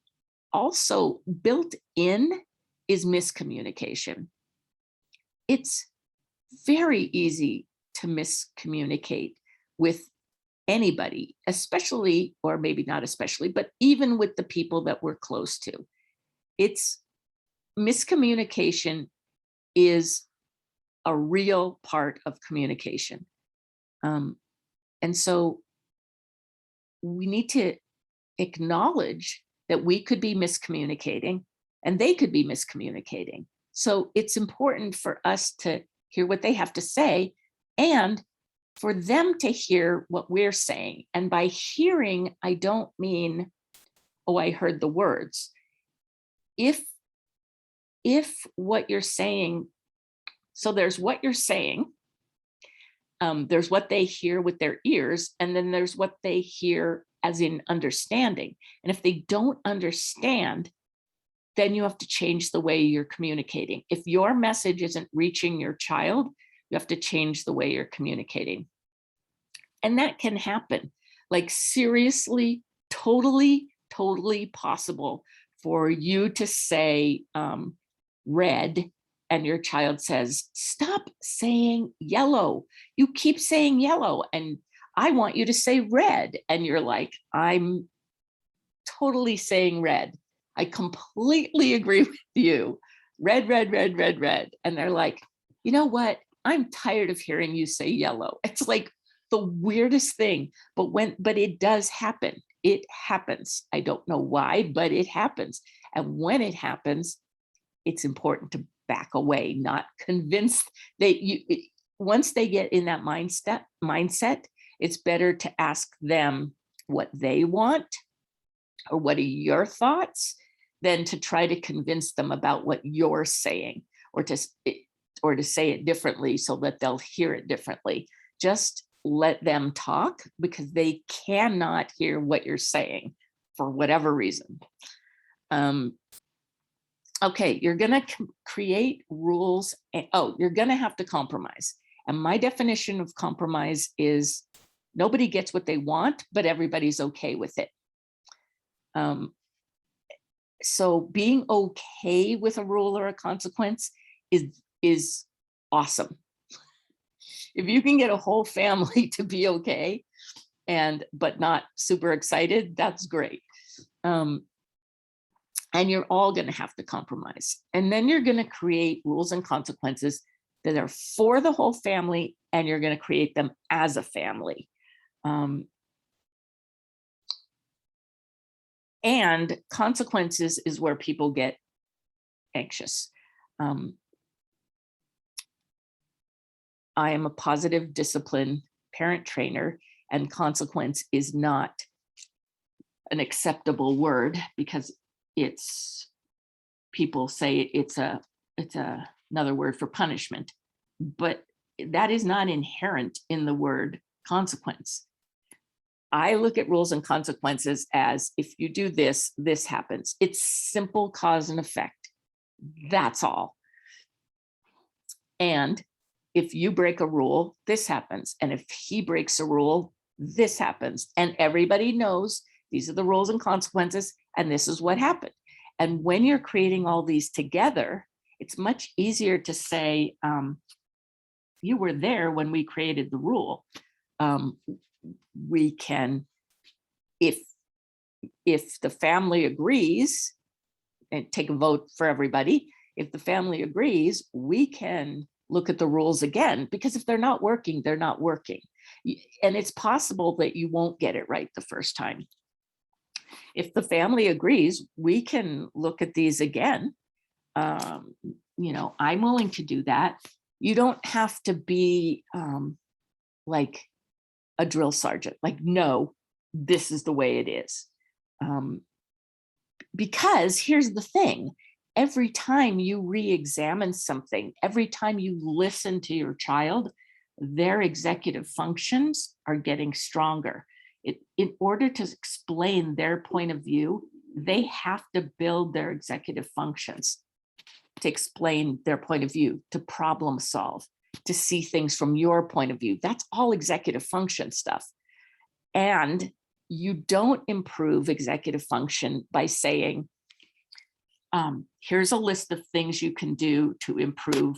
also built in is miscommunication. It's very easy to miscommunicate with anybody, especially, or maybe not especially, but even with the people that we're close to. It's miscommunication is a real part of communication. And so we need to acknowledge that we could be miscommunicating and they could be miscommunicating. So it's important for us to hear what they have to say and for them to hear what we're saying. And by hearing, I don't mean, oh, I heard the words. If what you're saying, so there's what you're saying, there's what they hear with their ears, and then there's what they hear as in understanding. And if they don't understand, then you have to change the way you're communicating. If your message isn't reaching your child, you have to change the way you're communicating. And that can happen. Like seriously, totally possible for you to say red and your child says, stop saying yellow. You keep saying yellow and I want you to say red. And you're like, I'm totally saying red. I completely agree with you. Red, red, red, red, red. And they're like, you know what? I'm tired of hearing you say yellow. It's like the weirdest thing, but it does happen. It happens. I don't know why, but it happens. And when it happens, it's important to back away, not convinced that once they get in that mindset, it's better to ask them what they want or what are your thoughts than to try to convince them about what you're saying or to say it differently so that they'll hear it differently. Just let them talk because they cannot hear what you're saying for whatever reason. Okay, you're going to create rules. You're going to have to compromise. And my definition of compromise is nobody gets what they want, but everybody's okay with it. So being okay with a rule or a consequence is awesome. If you can get a whole family to be okay but not super excited, that's great. And you're all going to have to compromise. And then you're going to create rules and consequences that are for the whole family, and you're going to create them as a family. And consequences is where people get anxious. I am a positive discipline parent trainer, and consequence is not an acceptable word because people say it's another word for punishment, but that is not inherent in the word consequence. I look at rules and consequences as if you do this, this happens. It's simple cause and effect. That's all. And if you break a rule, this happens. And if he breaks a rule, this happens. And everybody knows these are the rules and consequences, and this is what happened. And when you're creating all these together, it's much easier to say, you were there when we created the rule. We can, if the family agrees, and take a vote for everybody, if the family agrees, we can look at the rules again, because if they're not working, they're not working. And it's possible that you won't get it right the first time. If the family agrees, we can look at these again. I'm willing to do that. You don't have to be like a drill sergeant, like, no, this is the way it is. Because here's the thing, every time you re-examine something, every time you listen to your child, their executive functions are getting stronger. In order to explain their point of view, they have to build their executive functions to explain their point of view, to problem solve, to see things from your point of view. That's all executive function stuff. And you don't improve executive function by saying, here's a list of things you can do to improve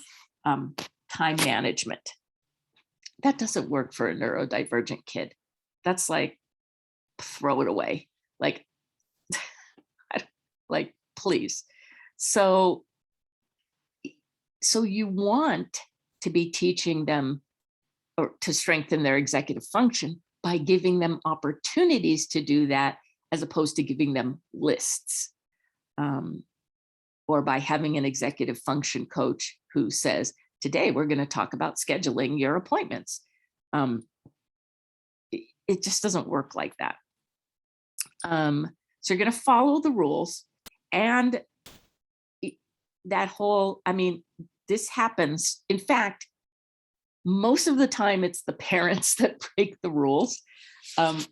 time management. That doesn't work for a neurodivergent kid. That's like, throw it away. Like, like, please. So you want to be teaching them or to strengthen their executive function by giving them opportunities to do that, as opposed to giving them lists. Or by having an executive function coach who says, today we're going to talk about scheduling your appointments. It just doesn't work like that. So you're going to follow the rules, and that whole, I mean, this happens. In fact, most of the time it's the parents that break the rules.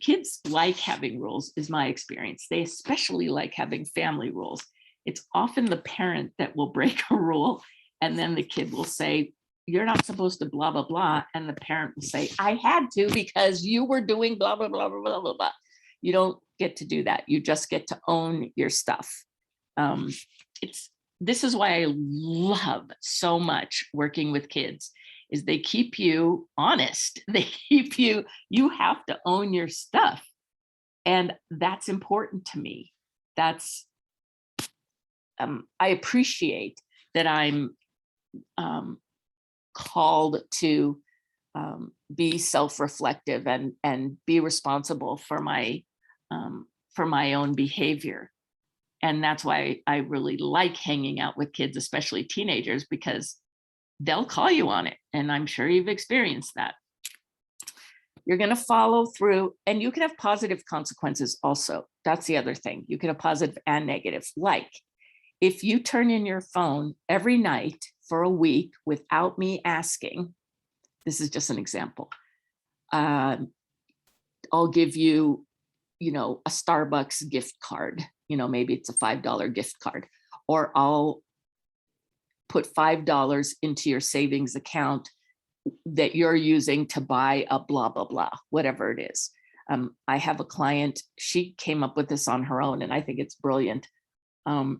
Kids like having rules, is my experience. They especially like having family rules. It's often the parent that will break a rule, and then the kid will say, you're not supposed to blah, blah, blah. And the parent will say, I had to because you were doing blah, blah, blah, blah, blah, blah, blah. You don't get to do that. You just get to own your stuff. This is why I love so much working with kids, is they keep you honest. They keep you have to own your stuff. And that's important to me. That's, I appreciate that I'm called to be self-reflective and be responsible for my own behavior. And that's why I really like hanging out with kids, especially teenagers, because they'll call you on it. And I'm sure you've experienced that. You're going to follow through, and you can have positive consequences also. That's the other thing. You can have positive and negative. Like, if you turn in your phone every night for a week without me asking, this is just an example. I'll give you, a Starbucks gift card. Maybe it's a $5 gift card, or I'll put $5 into your savings account that you're using to buy a blah, blah, blah, whatever it is. I have a client, she came up with this on her own, and I think it's brilliant. Her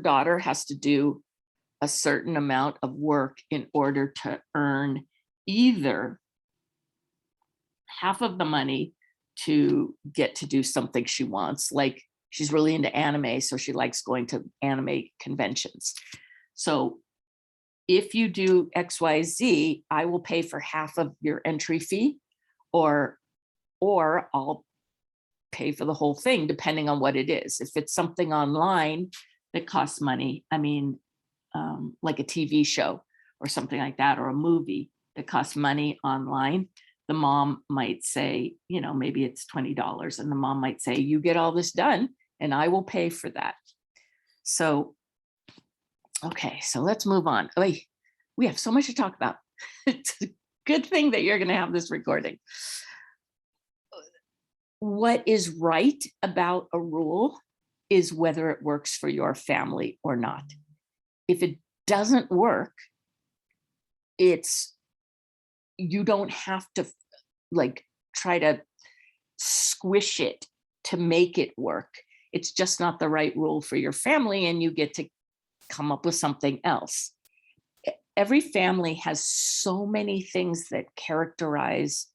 daughter has to do a certain amount of work in order to earn either half of the money to get to do something she wants. Like, she's really into anime, so she likes going to anime conventions. So if you do XYZ, I will pay for half of your entry fee, or I'll pay for the whole thing, depending on what it is. If it's something online that costs money, like a TV show or something like that, or a movie that costs money online, the mom might say, maybe it's $20, and the mom might say, you get all this done and I will pay for that. So, okay, so let's move on. Wait, we have so much to talk about. It's a good thing that you're going to have this recording. What is right about a rule is whether it works for your family or not. If it doesn't work, you don't have to try to squish it to make it work. It's just not the right rule for your family, and you get to come up with something else. Every family has so many things that characterize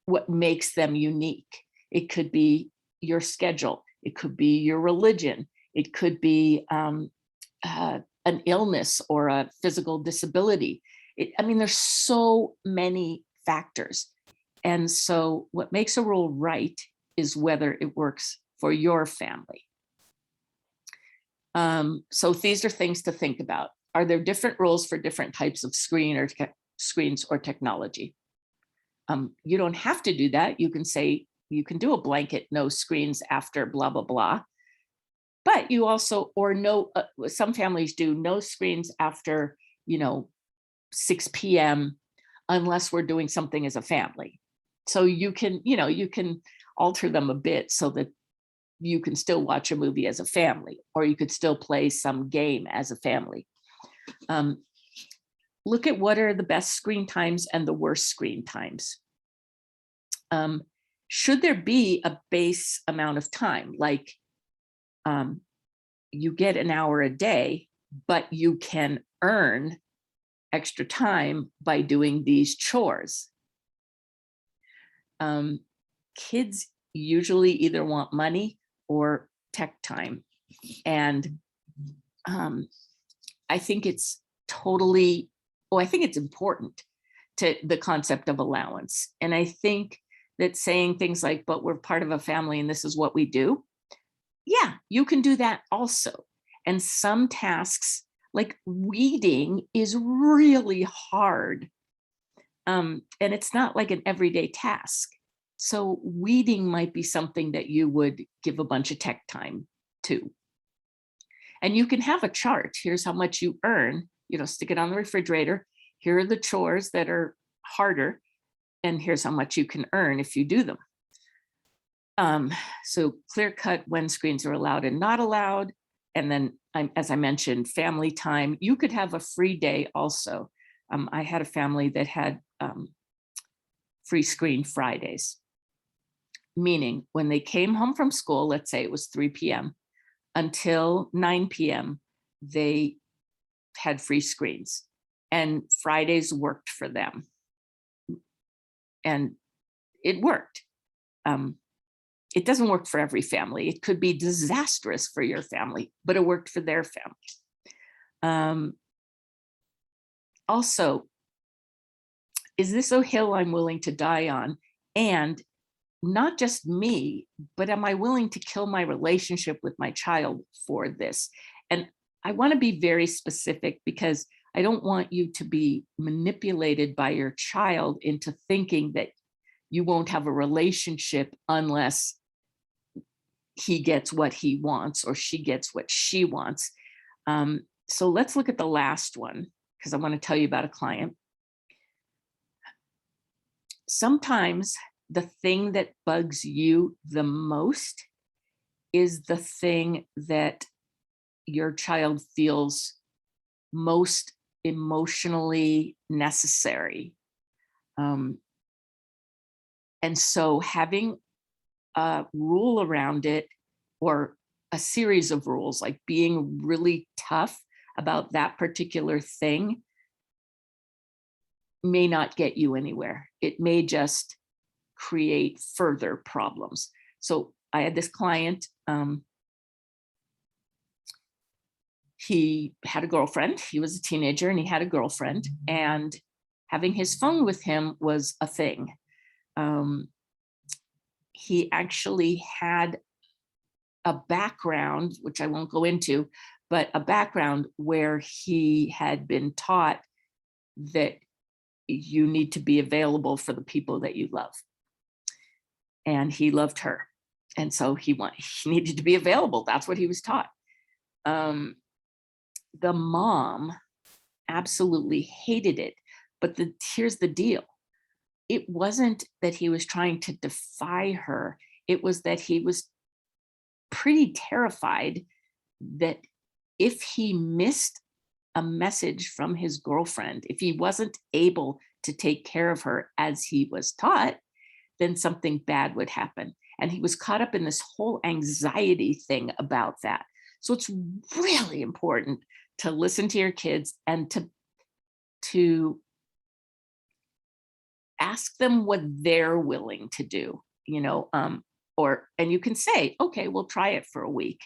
what makes them unique. It could be your schedule. It could be your religion. It could be an illness or a physical disability. There's so many factors. And so what makes a rule right is whether it works for your family. So these are things to think about. Are there different rules for different types of screens or technology? You don't have to do that. You can say, you can do a blanket no screens after blah, blah, blah. But you also, or no, some families do no screens after, 6 p.m. unless we're doing something as a family. So you can alter them a bit so that you can still watch a movie as a family, or you could still play some game as a family. Look at what are the best screen times and the worst screen times. Should there be a base amount of time? Like, you get an hour a day, but you can earn extra time by doing these chores. Kids usually either want money or tech time. And I think it's I think it's important to the concept of allowance. And I think that saying things like, but we're part of a family and this is what we do. Yeah, you can do that also. And some tasks like weeding is really hard. And it's not like an everyday task. So weeding might be something that you would give a bunch of tech time to. And you can have a chart. Here's how much you earn, stick it on the refrigerator. Here are the chores that are harder. And here's how much you can earn if you do them. So clear cut when screens are allowed and not allowed. And then, as I mentioned, family time. You could have a free day also. I had a family that had free screen Fridays, meaning when they came home from school, let's say it was 3 p.m., until 9 p.m., they had free screens, and Fridays worked for them. And it worked. It doesn't work for every family. It could be disastrous for your family, but it worked for their family. Also, is this a hill I'm willing to die on? And not just me, but am I willing to kill my relationship with my child for this? And I want to be very specific because I don't want you to be manipulated by your child into thinking that you won't have a relationship unless he gets what he wants or she gets what she wants. So let's look at the last one, because I want to tell you about a client. Sometimes the thing that bugs you the most is the thing that your child feels most emotionally necessary. And so having a rule around it, or a series of rules, like being really tough about that particular thing, may not get you anywhere. It may just create further problems. So I had this client, he had a girlfriend. He was a teenager and he had a girlfriend, and having his phone with him was a thing. He actually had a background, which I won't go into, but a background where he had been taught that you need to be available for the people that you love. And he loved her. And so he needed to be available. That's what he was taught. The mom absolutely hated it. But here's the deal. It wasn't that he was trying to defy her. It was that he was pretty terrified that if he missed a message from his girlfriend, if he wasn't able to take care of her as he was taught, then something bad would happen. And he was caught up in this whole anxiety thing about that. So it's really important to listen to your kids and to ask them what they're willing to do, and you can say, okay, we'll try it for a week.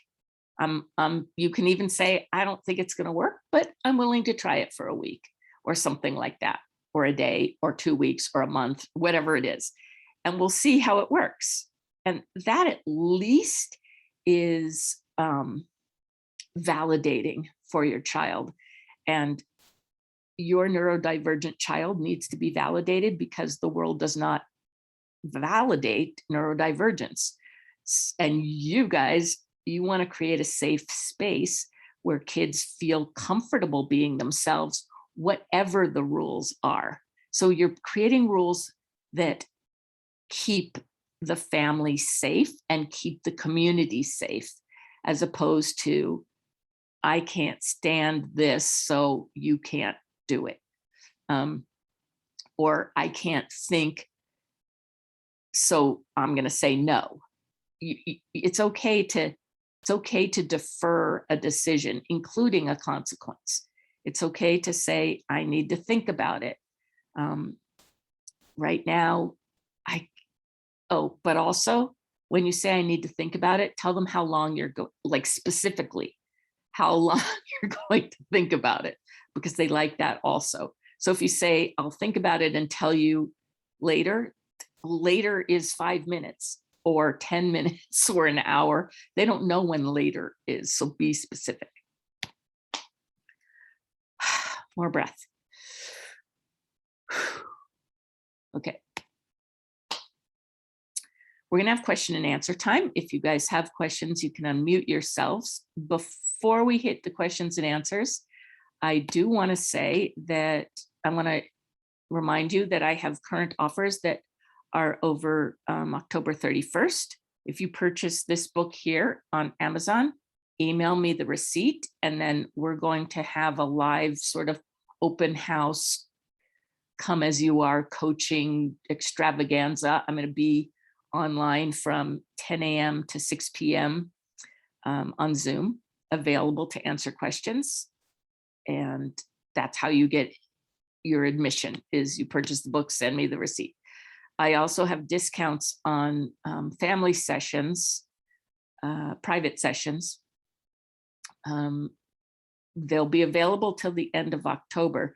You can even say, I don't think it's going to work, but I'm willing to try it for a week or something like that, or a day or 2 weeks or a month, whatever it is. And we'll see how it works. And that at least is validating for your child. And your neurodivergent child needs to be validated because the world does not validate neurodivergence. And you guys, you want to create a safe space where kids feel comfortable being themselves, whatever the rules are. So you're creating rules that keep the family safe and keep the community safe, as opposed to, I can't stand this, so you can't do it. Or I can't think, so I'm going to say no. It's okay to It's okay to defer a decision, including a consequence. It's okay to say, I need to think about it. Right now, but also when you say I need to think about it, tell them how long you're like specifically how long you're going to think about it, because they like that also. So if you say, I'll think about it and tell you later, later is 5 minutes or 10 minutes or an hour. They don't know when later is, so be specific. More breath. Okay. We're going to have question and answer time. If you guys have questions, you can unmute yourselves. Before we hit the questions and answers, I do want to say that I want to remind you that I have current offers that are over October 31st. If you purchase this book here on Amazon, email me the receipt, and then we're going to have a live sort of open house, come as you are coaching extravaganza. I'm going to be online from 10 a.m. to 6 p.m. On Zoom, available to answer questions. And that's how you get your admission, is you purchase the book, send me the receipt. I also have discounts on family sessions, private sessions. They'll be available till the end of October.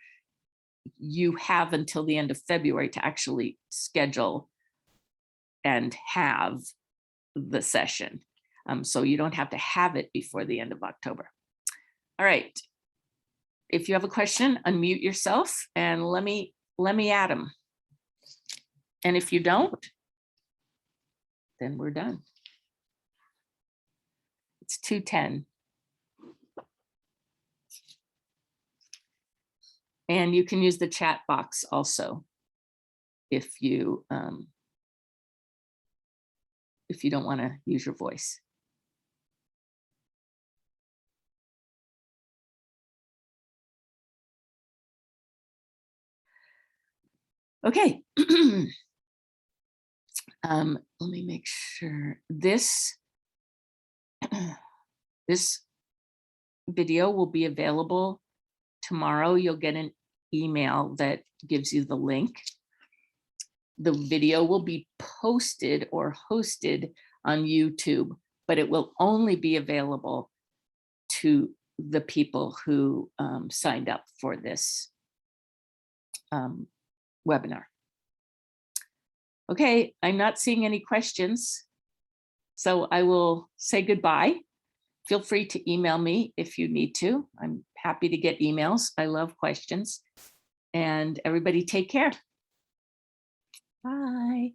You have until the end of February to actually schedule and have the session. So you don't have to have it before the end of October. All right. If you have a question, unmute yourself and let me at them. And if you don't, then we're done. It's 2:10. And you can use the chat box also if you don't want to use your voice. Okay. Let me make sure this video will be available tomorrow. You'll get an email that gives you the link. The video will be posted or hosted on YouTube, but it will only be available to the people who signed up for this webinar. Okay, I'm not seeing any questions, so I will say goodbye. Feel free to email me if you need to. I'm happy to get emails. I love questions. And everybody take care. Bye.